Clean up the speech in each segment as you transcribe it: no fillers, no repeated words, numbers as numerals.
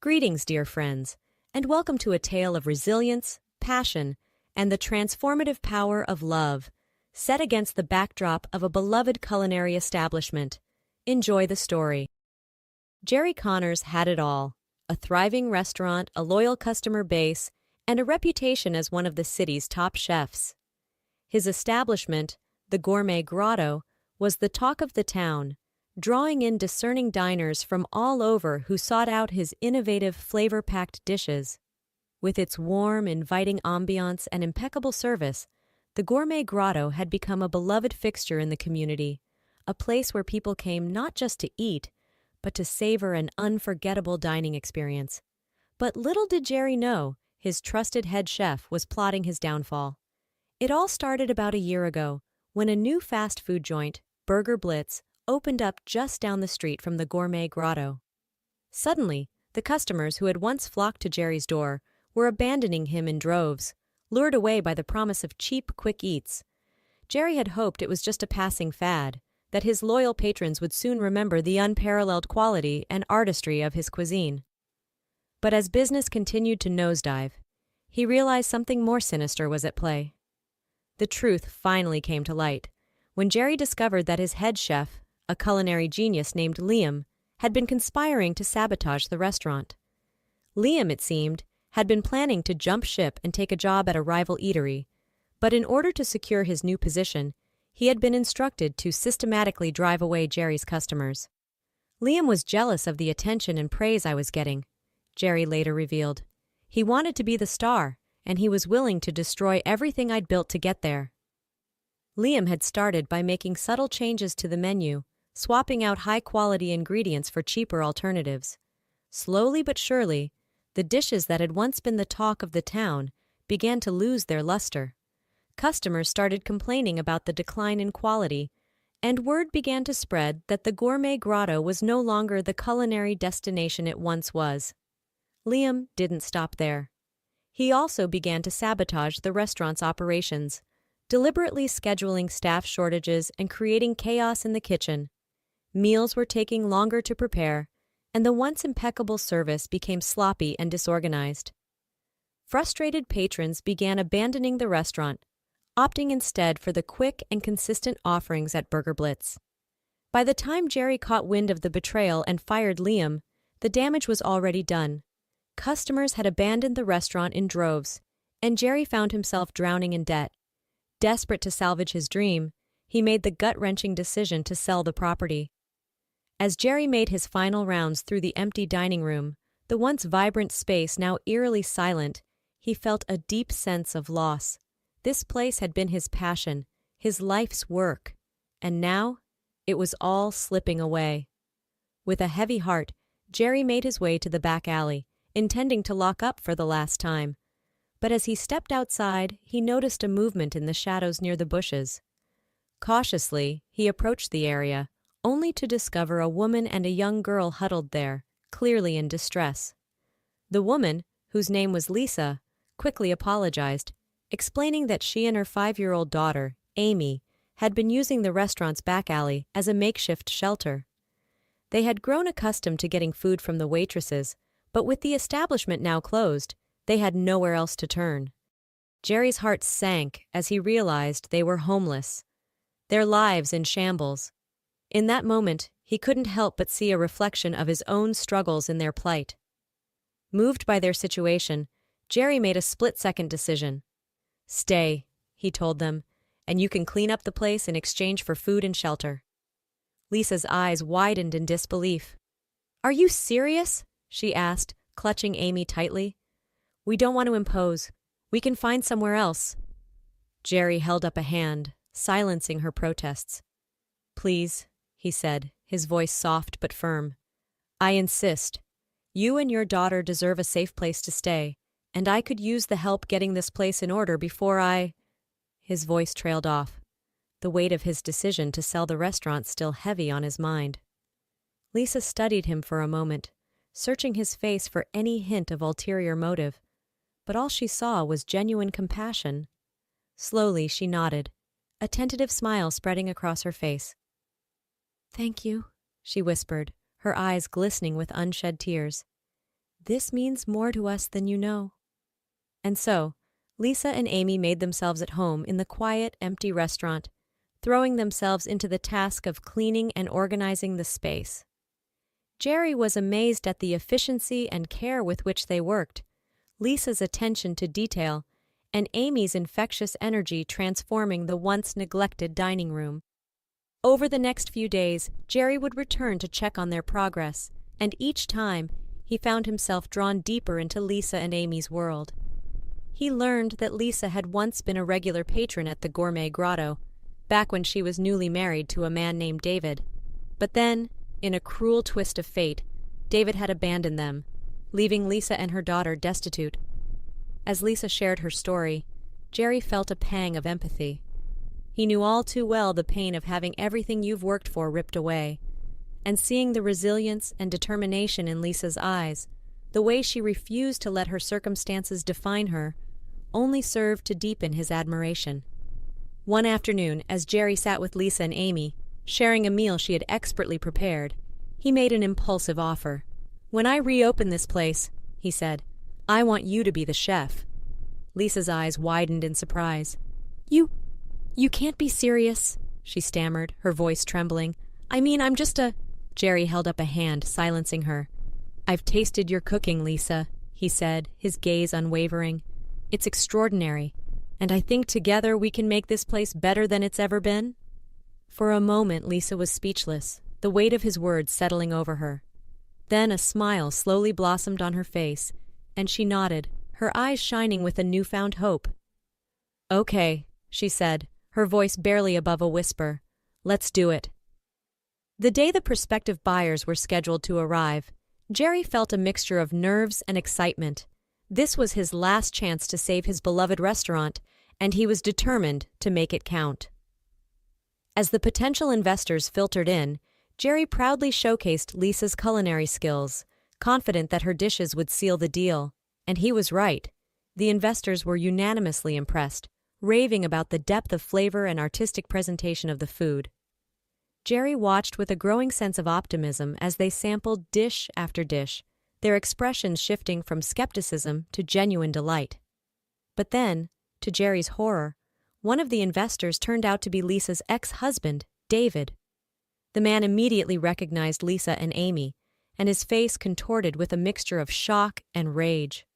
Greetings, dear friends, and welcome to a tale of resilience, passion, and the transformative power of love, set against the backdrop of a beloved culinary establishment. Enjoy the story. Jerry Connors had it all: a thriving restaurant, a loyal customer base, and a reputation as one of the city's top chefs. His establishment, the Gourmet Grotto, was the talk of the town, drawing in discerning diners from all over who sought out his innovative, flavor-packed dishes. With its warm, inviting ambiance and impeccable service, the Gourmet Grotto had become a beloved fixture in the community, a place where people came not just to eat, but to savor an unforgettable dining experience. But little did Jerry know, his trusted head chef was plotting his downfall. It all started about a year ago, when a new fast food joint, Burger Blitz, opened up just down the street from the Gourmet Grotto. Suddenly, the customers who had once flocked to Jerry's door were abandoning him in droves, lured away by the promise of cheap, quick eats. Jerry had hoped it was just a passing fad, that his loyal patrons would soon remember the unparalleled quality and artistry of his cuisine. But as business continued to nosedive, he realized something more sinister was at play. The truth finally came to light when Jerry discovered that his head chef, a culinary genius named Liam, had been conspiring to sabotage the restaurant. Liam, it seemed, had been planning to jump ship and take a job at a rival eatery, but in order to secure his new position, he had been instructed to systematically drive away Jerry's customers. Liam was jealous of the attention and praise I was getting, Jerry later revealed. He wanted to be the star, and he was willing to destroy everything I'd built to get there. Liam had started by making subtle changes to the menu, swapping out high-quality ingredients for cheaper alternatives. Slowly but surely, the dishes that had once been the talk of the town began to lose their luster. Customers started complaining about the decline in quality, and word began to spread that the Gourmet Grotto was no longer the culinary destination it once was. Liam didn't stop there. He also began to sabotage the restaurant's operations, deliberately scheduling staff shortages and creating chaos in the kitchen. Meals were taking longer to prepare, and the once impeccable service became sloppy and disorganized. Frustrated patrons began abandoning the restaurant, opting instead for the quick and consistent offerings at Burger Blitz. By the time Jerry caught wind of the betrayal and fired Liam, the damage was already done. Customers had abandoned the restaurant in droves, and Jerry found himself drowning in debt. Desperate to salvage his dream, he made the gut-wrenching decision to sell the property. As Jerry made his final rounds through the empty dining room, the once vibrant space now eerily silent, he felt a deep sense of loss. This place had been his passion, his life's work, and now it was all slipping away. With a heavy heart, Jerry made his way to the back alley, intending to lock up for the last time. But as he stepped outside, he noticed a movement in the shadows near the bushes. Cautiously, he approached the area, only to discover a woman and a young girl huddled there, clearly in distress. The woman, whose name was Lisa, quickly apologized, explaining that she and her 5-year-old daughter, Amy, had been using the restaurant's back alley as a makeshift shelter. They had grown accustomed to getting food from the waitresses, but with the establishment now closed, they had nowhere else to turn. Jerry's heart sank as he realized they were homeless, their lives in shambles. In that moment, he couldn't help but see a reflection of his own struggles in their plight. Moved by their situation, Jerry made a split-second decision. "Stay," he told them, "and you can clean up the place in exchange for food and shelter." Lisa's eyes widened in disbelief. "Are you serious?" she asked, clutching Amy tightly. "We don't want to impose. We can find somewhere else." Jerry held up a hand, silencing her protests. "Please," he said, his voice soft but firm. "I insist. You and your daughter deserve a safe place to stay, and I could use the help getting this place in order before I—" His voice trailed off, the weight of his decision to sell the restaurant still heavy on his mind. Lisa studied him for a moment, searching his face for any hint of ulterior motive, but all she saw was genuine compassion. Slowly she nodded, a tentative smile spreading across her face. "Thank you," she whispered, her eyes glistening with unshed tears. This means more to us than you know. And so, Lisa and Amy made themselves at home in the quiet, empty restaurant, throwing themselves into the task of cleaning and organizing the space. Jerry was amazed at the efficiency and care with which they worked, Lisa's attention to detail, and Amy's infectious energy transforming the once neglected dining room. Over the next few days, Jerry would return to check on their progress, and each time, he found himself drawn deeper into Lisa and Amy's world. He learned that Lisa had once been a regular patron at the Gourmet Grotto, back when she was newly married to a man named David. But then, in a cruel twist of fate, David had abandoned them, leaving Lisa and her daughter destitute. As Lisa shared her story, Jerry felt a pang of empathy. He knew all too well the pain of having everything you've worked for ripped away, and seeing the resilience and determination in Lisa's eyes, the way she refused to let her circumstances define her, only served to deepen his admiration. One afternoon, as Jerry sat with Lisa and Amy, sharing a meal she had expertly prepared, he made an impulsive offer. "When I reopen this place," he said, "I want you to be the chef." Lisa's eyes widened in surprise. You can't be serious," she stammered, her voice trembling. "I mean, I'm just a—" Jerry held up a hand, silencing her. "I've tasted your cooking, Lisa," he said, his gaze unwavering. "It's extraordinary, and I think together we can make this place better than it's ever been." For a moment Lisa was speechless, the weight of his words settling over her. Then a smile slowly blossomed on her face, and she nodded, her eyes shining with a newfound hope. "Okay," she said, her voice barely above a whisper. "Let's do it." The day the prospective buyers were scheduled to arrive, Jerry felt a mixture of nerves and excitement. This was his last chance to save his beloved restaurant, and he was determined to make it count. As the potential investors filtered in, Jerry proudly showcased Lisa's culinary skills, confident that her dishes would seal the deal. And he was right. The investors were unanimously impressed, raving about the depth of flavor and artistic presentation of the food. Jerry watched with a growing sense of optimism as they sampled dish after dish, their expressions shifting from skepticism to genuine delight. But then, to Jerry's horror, one of the investors turned out to be Lisa's ex-husband, David. The man immediately recognized Lisa and Amy, and his face contorted with a mixture of shock and rage.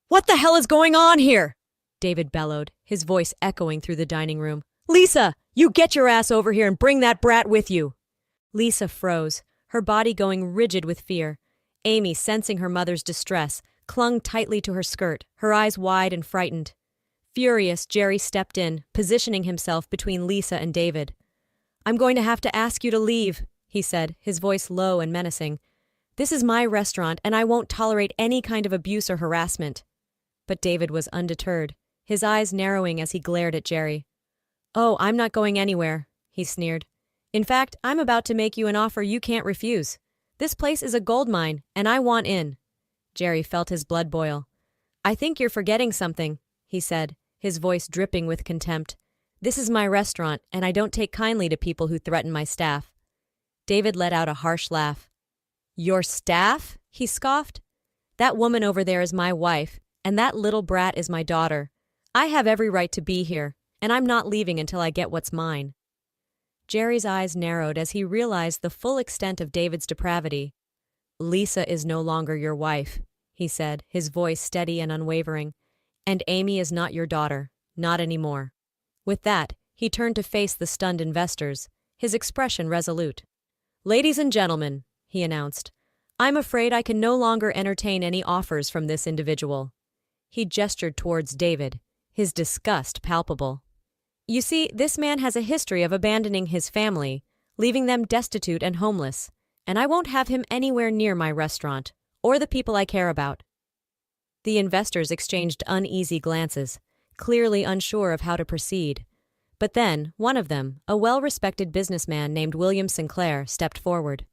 "What the hell is going on here?" David bellowed, his voice echoing through the dining room. "Lisa, you get your ass over here and bring that brat with you." Lisa froze, her body going rigid with fear. Amy, sensing her mother's distress, clung tightly to her skirt, her eyes wide and frightened. Furious, Jerry stepped in, positioning himself between Lisa and David. "I'm going to have to ask you to leave," he said, his voice low and menacing. "This is my restaurant, and I won't tolerate any kind of abuse or harassment." But David was undeterred, his eyes narrowing as he glared at Jerry. "Oh, I'm not going anywhere," he sneered. "In fact, I'm about to make you an offer you can't refuse. This place is a gold mine, and I want in." Jerry felt his blood boil. "I think you're forgetting something," he said, his voice dripping with contempt. "This is my restaurant, and I don't take kindly to people who threaten my staff." David let out a harsh laugh. "Your staff?" he scoffed. "That woman over there is my wife, and that little brat is my daughter. I have every right to be here, and I'm not leaving until I get what's mine." Jerry's eyes narrowed as he realized the full extent of David's depravity. "Lisa is no longer your wife," he said, his voice steady and unwavering. "And Amy is not your daughter, not anymore." With that, he turned to face the stunned investors, his expression resolute. "Ladies and gentlemen," he announced, "I'm afraid I can no longer entertain any offers from this individual." He gestured towards David, his disgust palpable. "You see, this man has a history of abandoning his family, leaving them destitute and homeless, and I won't have him anywhere near my restaurant, or the people I care about." The investors exchanged uneasy glances, clearly unsure of how to proceed. But then, one of them, a well-respected businessman named William Sinclair, stepped forward.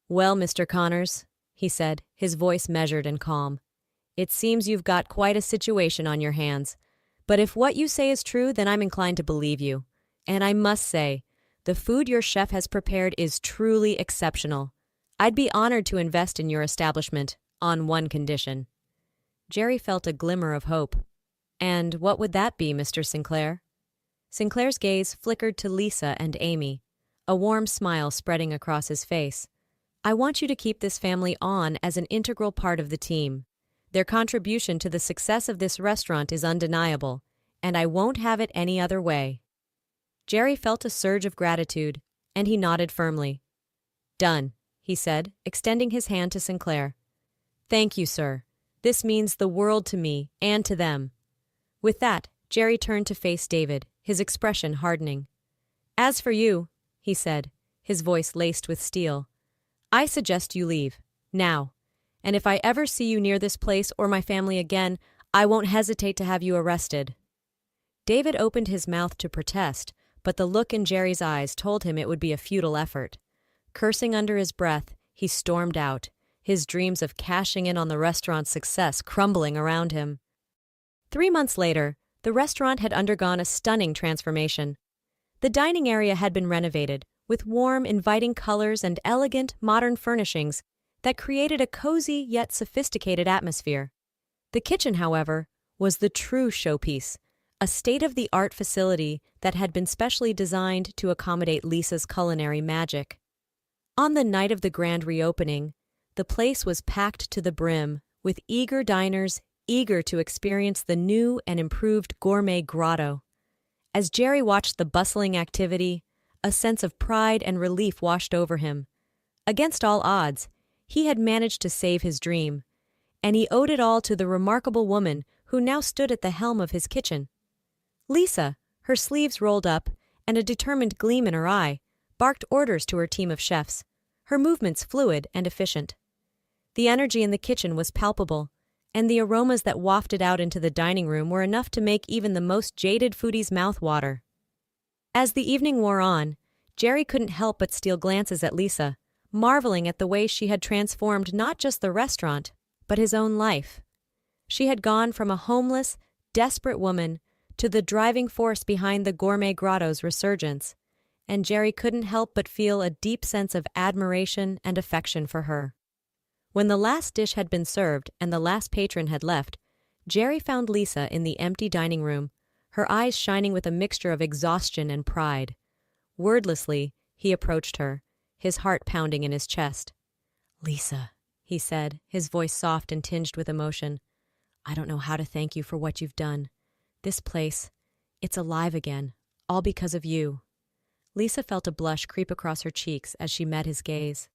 "Well, Mr. Connors," he said, his voice measured and calm, "it seems you've got quite a situation on your hands. But if what you say is true, then I'm inclined to believe you. And I must say, the food your chef has prepared is truly exceptional. I'd be honored to invest in your establishment. On one condition. Jerry felt a glimmer of hope. And what would that be, Mr. Sinclair? Sinclair's gaze flickered to Lisa and Amy, a warm smile spreading across his face. I want you to keep this family on as an integral part of the team. Their contribution to the success of this restaurant is undeniable, and I won't have it any other way. Jerry felt a surge of gratitude, and he nodded firmly. Done, he said, extending his hand to Sinclair. Thank you, sir. This means the world to me and to them. With that, Jerry turned to face David, his expression hardening. As for you, he said, his voice laced with steel, I suggest you leave, now. And if I ever see you near this place or my family again, I won't hesitate to have you arrested. David opened his mouth to protest, but the look in Jerry's eyes told him it would be a futile effort. Cursing under his breath, he stormed out, his dreams of cashing in on the restaurant's success crumbling around him. 3 months later, the restaurant had undergone a stunning transformation. The dining area had been renovated, with warm, inviting colors and elegant, modern furnishings that created a cozy yet sophisticated atmosphere. The kitchen, however, was the true showpiece, a state-of-the-art facility that had been specially designed to accommodate Lisa's culinary magic. On the night of the grand reopening, the place was packed to the brim, with eager diners eager to experience the new and improved gourmet grotto. As Jerry watched the bustling activity, a sense of pride and relief washed over him. Against all odds, he had managed to save his dream, and he owed it all to the remarkable woman who now stood at the helm of his kitchen. Lisa, her sleeves rolled up and a determined gleam in her eye, barked orders to her team of chefs, her movements fluid and efficient. The energy in the kitchen was palpable, and the aromas that wafted out into the dining room were enough to make even the most jaded foodie's mouth water. As the evening wore on, Jerry couldn't help but steal glances at Lisa, marveling at the way she had transformed not just the restaurant, but his own life. She had gone from a homeless, desperate woman to the driving force behind the gourmet grotto's resurgence, and Jerry couldn't help but feel a deep sense of admiration and affection for her. When the last dish had been served and the last patron had left, Jerry found Lisa in the empty dining room, her eyes shining with a mixture of exhaustion and pride. Wordlessly, he approached her, his heart pounding in his chest. "Lisa," he said, his voice soft and tinged with emotion, "I don't know how to thank you for what you've done. This place, it's alive again, all because of you." Lisa felt a blush creep across her cheeks as she met his gaze.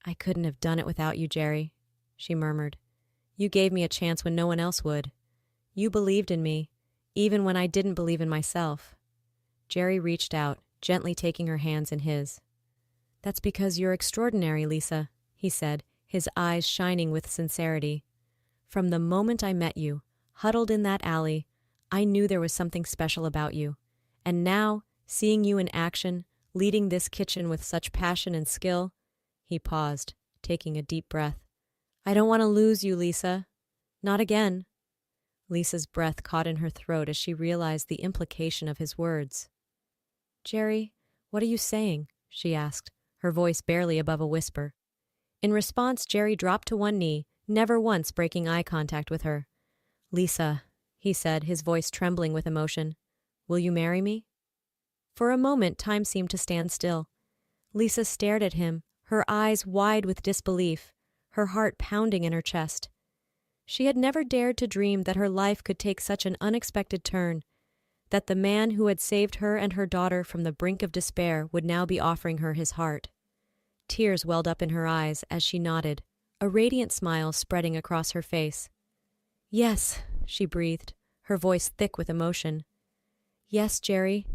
"I couldn't have done it without you, Jerry," she murmured. "You gave me a chance when no one else would. You believed in me, even when I didn't believe in myself." Jerry reached out, gently taking her hands in his. "That's because you're extraordinary, Lisa," he said, his eyes shining with sincerity. "From the moment I met you, huddled in that alley, I knew there was something special about you. And now, seeing you in action, leading this kitchen with such passion and skill," he paused, taking a deep breath. "I don't want to lose you, Lisa. Not again." Lisa's breath caught in her throat as she realized the implication of his words. "Jerry, what are you saying?" she asked, her voice barely above a whisper. In response, Jerry dropped to one knee, never once breaking eye contact with her. "Lisa," he said, his voice trembling with emotion, "will you marry me?" For a moment, time seemed to stand still. Lisa stared at him, her eyes wide with disbelief, her heart pounding in her chest. She had never dared to dream that her life could take such an unexpected turn, that the man who had saved her and her daughter from the brink of despair would now be offering her his heart. Tears welled up in her eyes as she nodded, a radiant smile spreading across her face. "Yes," she breathed, her voice thick with emotion. "Yes, Jerry,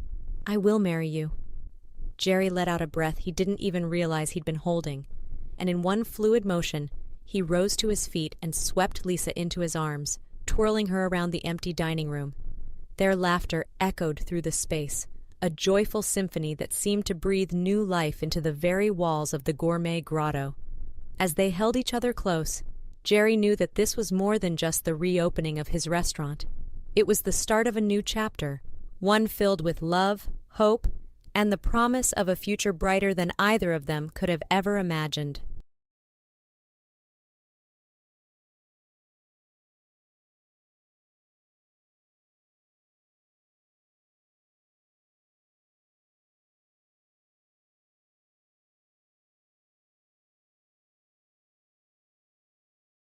I will marry you." Jerry let out a breath he didn't even realize he'd been holding, and in one fluid motion, he rose to his feet and swept Lisa into his arms, twirling her around the empty dining room. Their laughter echoed through the space, a joyful symphony that seemed to breathe new life into the very walls of the gourmet grotto. As they held each other close, Jerry knew that this was more than just the reopening of his restaurant. It was the start of a new chapter, one filled with love, hope, and the promise of a future brighter than either of them could have ever imagined.